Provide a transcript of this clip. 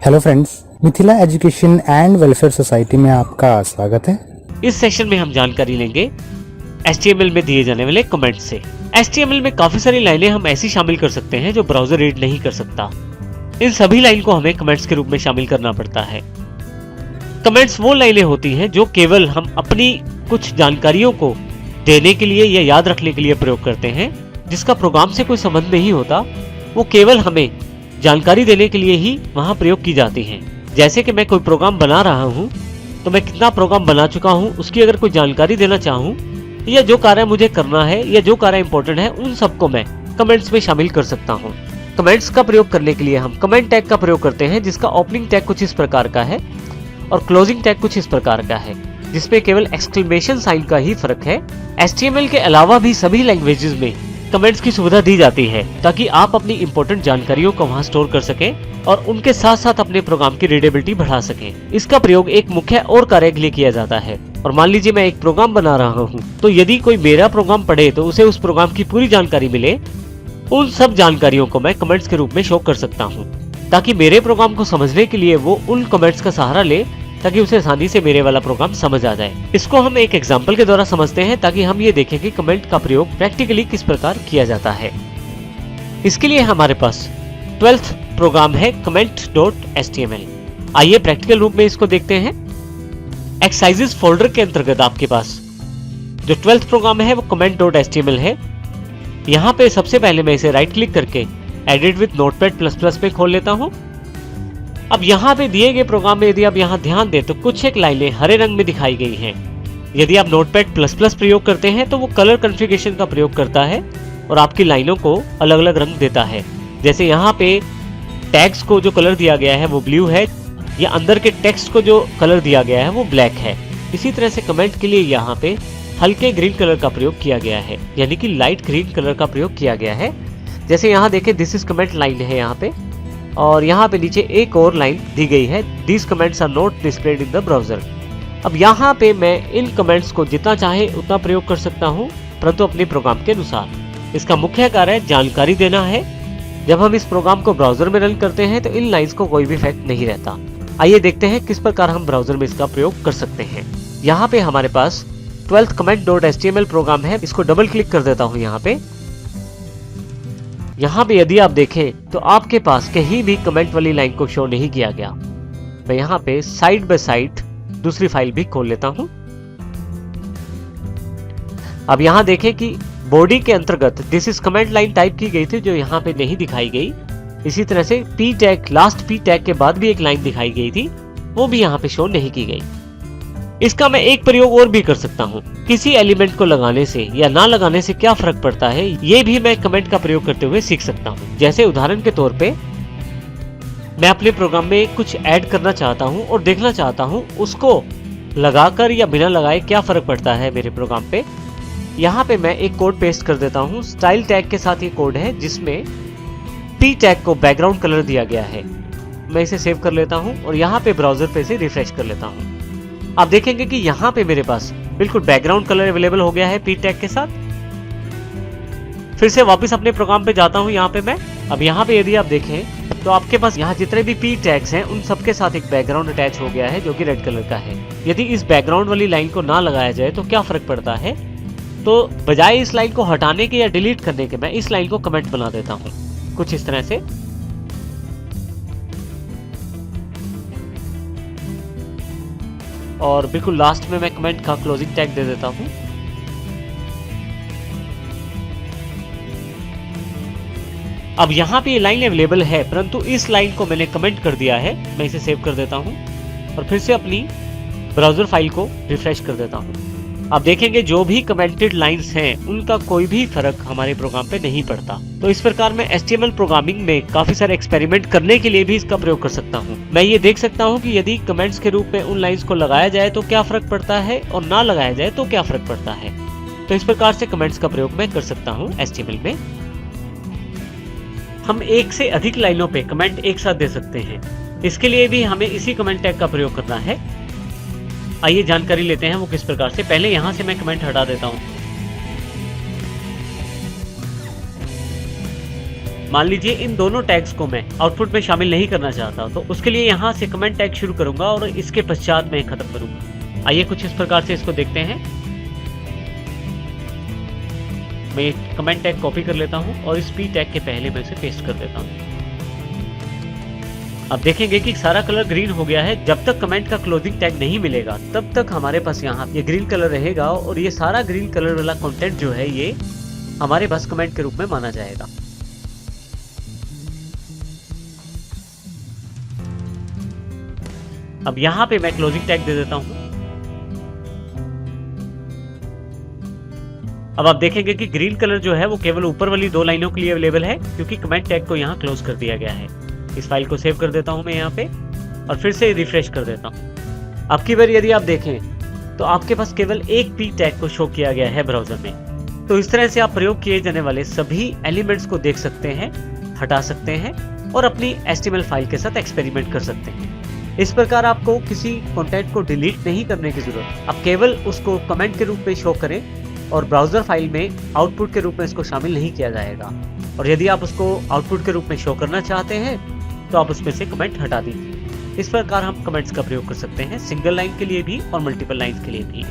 Hello friends, Mithila education and welfare society में आपका स्वागत है। इस सेशन में हम जानकारी लेंगे HTML में दिए जाने वाले कमेंट्स से। HTML में काफी सारी लाइनें हम ऐसी शामिल कर सकते हैं जो ब्राउजर रीड नहीं कर सकता। इन सभी लाइन को हमें कमेंट्स के रूप में शामिल करना पड़ता है। कमेंट्स वो लाइनें होती हैं जो केवल हम अपनी कुछ जानकारियों को देने के लिए या याद रखने के लिए प्रयोग करते हैं, जिसका प्रोग्राम से कोई संबंध नहीं होता। वो केवल हमें जानकारी देने के लिए ही वहां प्रयोग की जाती हैं। जैसे कि मैं कोई प्रोग्राम बना रहा हूं, तो मैं कितना प्रोग्राम बना चुका हूं, उसकी अगर कोई जानकारी देना चाहूं, या जो कार्य मुझे करना है या जो कार्य इंपॉर्टेंट है, उन सबको मैं कमेंट्स में शामिल कर सकता हूं। कमेंट्स का प्रयोग करने के लिए हम कमेंट टैग का प्रयोग करते हैं, जिसका ओपनिंग टैग कुछ इस प्रकार का है और क्लोजिंग टैग कुछ इस प्रकार का है, जिसमें केवल एक्सक्लेमेशन साइन का ही फर्क है। HTML के अलावा भी सभी लैंग्वेजेस में कमेंट्स की सुविधा दी जाती है, ताकि आप अपनी इंपॉर्टेंट जानकारियों को वहां स्टोर कर सकें और उनके साथ साथ अपने प्रोग्राम की रीडेबिलिटी बढ़ा सकें। इसका प्रयोग एक मुख्य और कार्य के लिए किया जाता है। और मान लीजिए मैं एक प्रोग्राम बना रहा हूं, तो यदि कोई मेरा प्रोग्राम पढ़े तो उसे उस प्रोग्राम की पूरी जानकारी मिले। उन सब जानकारियों को मैं कमेंट्स के रूप में शो कर सकता हूं, ताकि मेरे प्रोग्राम को समझने के लिए वो उन कमेंट्स का सहारा ले, ताकि उसे आसानी से मेरे वाला प्रोग्राम समझ आ जाए। इसको हम एक एग्जांपल के द्वारा समझते हैं, ताकि हम ये देखें कि कमेंट का प्रयोग प्रैक्टिकली किस प्रकार किया जाता है। इसके लिए हमारे पास 12th प्रोग्राम है comment.html। आइए प्रैक्टिकल रूप में इसको देखते हैं। एक्सरसाइजेस फोल्डर के अंतर्गत आपके पास जो 12th प्रोग्राम है वो comment.html है। यहाँ पे सबसे पहले मैं इसे राइट क्लिक करके एडिट विद नोटपैड++ पे खोल लेता हूँ। अब यहाँ पे दिए गए प्रोग्राम में यदि आप यहाँ ध्यान दें तो कुछ एक लाइनें हरे रंग में दिखाई गई हैं। यदि आप नोटपैड++ प्रयोग करते हैं तो वो कलर कॉन्फ़िगरेशन का प्रयोग करता है और आपकी लाइनों को अलग अलग रंग देता है। जैसे यहाँ पे टैग्स को जो कलर दिया गया है वो ब्लू है, या अंदर के टेक्स्ट को जो कलर दिया गया है वो ब्लैक है। इसी तरह से कमेंट के लिए यहाँ पे हल्के ग्रीन कलर का प्रयोग किया गया है, यानी कि लाइट ग्रीन कलर का प्रयोग किया गया है। जैसे यहाँ देखें, दिस इज कमेंट लाइन है यहाँ पे, और यहाँ पे नीचे एक और लाइन दी गई है, these comments are not displayed in the browser. अब यहाँ पे मैं इन कमेंट्स को जितना चाहे उतना प्रयोग कर सकता हूँ, परंतु अपने प्रोग्राम के अनुसार। इसका मुख्य कार्य जानकारी देना है। जब हम इस प्रोग्राम को ब्राउजर में रन करते हैं तो इन लाइन्स को कोई भी इफेक्ट नहीं रहता। आइए देखते हैं किस प्रकार हम ब्राउजर में इसका प्रयोग कर सकते हैं। यहाँ पे हमारे पास 12th comment.html प्रोग्राम है। इसको डबल क्लिक कर देता हूँ यहाँ पे। यहाँ पे यदि आप देखें तो आपके पास कहीं भी कमेंट वाली लाइन को शो नहीं किया गया। मैं यहाँ पे साइड बाय साइड दूसरी फाइल भी खोल लेता हूँ। अब यहाँ देखें कि बॉडी के अंतर्गत this is comment line type की गई थी, जो यहाँ पे नहीं दिखाई गई। इसी तरह से P tag, last P tag के बाद भी एक लाइन दिखाई गई थी, वो भी यहाँ पे शो नहीं की गई। इसका मैं एक प्रयोग और भी कर सकता हूँ। किसी एलिमेंट को लगाने से या ना लगाने से क्या फर्क पड़ता है, ये भी मैं कमेंट का प्रयोग करते हुए सीख सकता हूँ। जैसे उदाहरण के तौर पे मैं अपने प्रोग्राम में कुछ ऐड करना चाहता हूँ और देखना चाहता हूँ उसको लगाकर या बिना लगाए क्या फर्क पड़ता है मेरे प्रोग्राम पे। यहाँ पे मैं एक कोड पेस्ट कर देता हूँ। स्टाइल टैग के साथ ये कोड है, जिसमें P टैग को बैकग्राउंड कलर दिया गया है। मैं इसे सेव कर लेता हूँ और यहाँ पे ब्राउजर पे इसे रिफ्रेश कर लेता हूँ। आप देखेंगे कि यहाँ पे मेरे पास बिल्कुल बैकग्राउंड कलर अवेलेबल हो गया है P टैग के साथ। फिर से वापस अपने प्रोग्राम पे जाता हूँ यहाँ पे मैं। अब यहाँ पे यदि आप देखें तो आपके पास यहाँ जितने भी P टैग्स हैं उन सबके साथ एक बैकग्राउंड अटैच हो गया है, जो कि रेड कलर का है। यदि इस बैकग्राउंड वाली लाइन को ना लगाया जाए तो क्या फर्क पड़ता है, तो बजाय इस लाइन को हटाने के या डिलीट करने के मैं इस लाइन को कमेंट बना देता हूँ कुछ इस तरह से। और बिल्कुल लास्ट में मैं कमेंट का क्लोजिंग टैग दे देता हूँ। अब यहाँ पे ये लाइन अवेलेबल है, परंतु इस लाइन को मैंने कमेंट कर दिया है। मैं इसे सेव कर देता हूँ और फिर से अपनी ब्राउजर फाइल को रिफ्रेश कर देता हूँ। आप देखेंगे जो भी कमेंटेड लाइंस हैं उनका कोई भी फर्क हमारे प्रोग्राम पे नहीं पड़ता। तो इस प्रकार मैं HTML प्रोग्रामिंग में काफी सारे एक्सपेरिमेंट करने के लिए भी इसका प्रयोग कर सकता हूँ। मैं ये देख सकता हूँ कि यदि कमेंट्स के रूप में उन लाइंस को लगाया जाए तो क्या फर्क पड़ता है और ना लगाया जाए तो क्या फर्क पड़ता है। तो इस प्रकार से कमेंट्स का प्रयोग मैं कर सकता हूँ HTML में। हम एक से अधिक लाइनों पे कमेंट एक साथ दे सकते हैं। इसके लिए भी हमें इसी कमेंट टैग का प्रयोग करना है। आइए जानकारी लेते हैं वो किस प्रकार से। पहले यहाँ से मैं कमेंट हटा देता हूँ। मान लीजिए इन दोनों टैग्स को मैं आउटपुट में शामिल नहीं करना चाहता, तो उसके लिए यहाँ से कमेंट टैग शुरू करूंगा और इसके पश्चात मैं खत्म करूंगा। आइए कुछ इस प्रकार से इसको देखते हैं। मैं कमेंट टैग कॉपी कर लेता हूं और इस पी टैग के पहले मैं इसे पेस्ट कर देता हूं। अब देखेंगे कि सारा कलर ग्रीन हो गया है। जब तक कमेंट का क्लोजिंग टैग नहीं मिलेगा तब तक हमारे पास यहाँ ये ग्रीन कलर रहेगा और ये सारा ग्रीन कलर वाला कंटेंट जो है ये हमारे पास कमेंट के रूप में माना जाएगा। अब यहाँ पे मैं क्लोजिंग टैग दे देता हूं। अब आप देखेंगे कि ग्रीन कलर जो है वो केवल ऊपर वाली 2 लाइनों के लिए अवेलेबल है, क्योंकि कमेंट टैग को यहाँ क्लोज कर दिया गया है। इस फाइल को सेव कर देता हूं मैं यहाँ पे और फिर से रिफ्रेश कर देता हूं। अब की बार यदि आप देखें तो आपके पास केवल एक पी टैग को शो किया गया है ब्राउजर में। तो इस तरह से आप प्रयोग किए जाने वाले सभी एलिमेंट्स को देख सकते हैं, हटा सकते हैं और अपनी HTML फाइल के साथ एक्सपेरिमेंट कर सकते हैं। इस प्रकार आपको किसी कंटेंट को डिलीट नहीं करने की जरूरत, आप केवल उसको कमेंट के रूप में शो करें और ब्राउजर फाइल में आउटपुट के रूप में इसको शामिल नहीं किया जाएगा। और यदि आप उसको आउटपुट के रूप में शो करना चाहते हैं तो आप उसमें से कमेंट हटा दीजिए। इस प्रकार हम कमेंट्स का प्रयोग कर सकते हैं, सिंगल लाइन के लिए भी और मल्टीपल लाइन के लिए भी।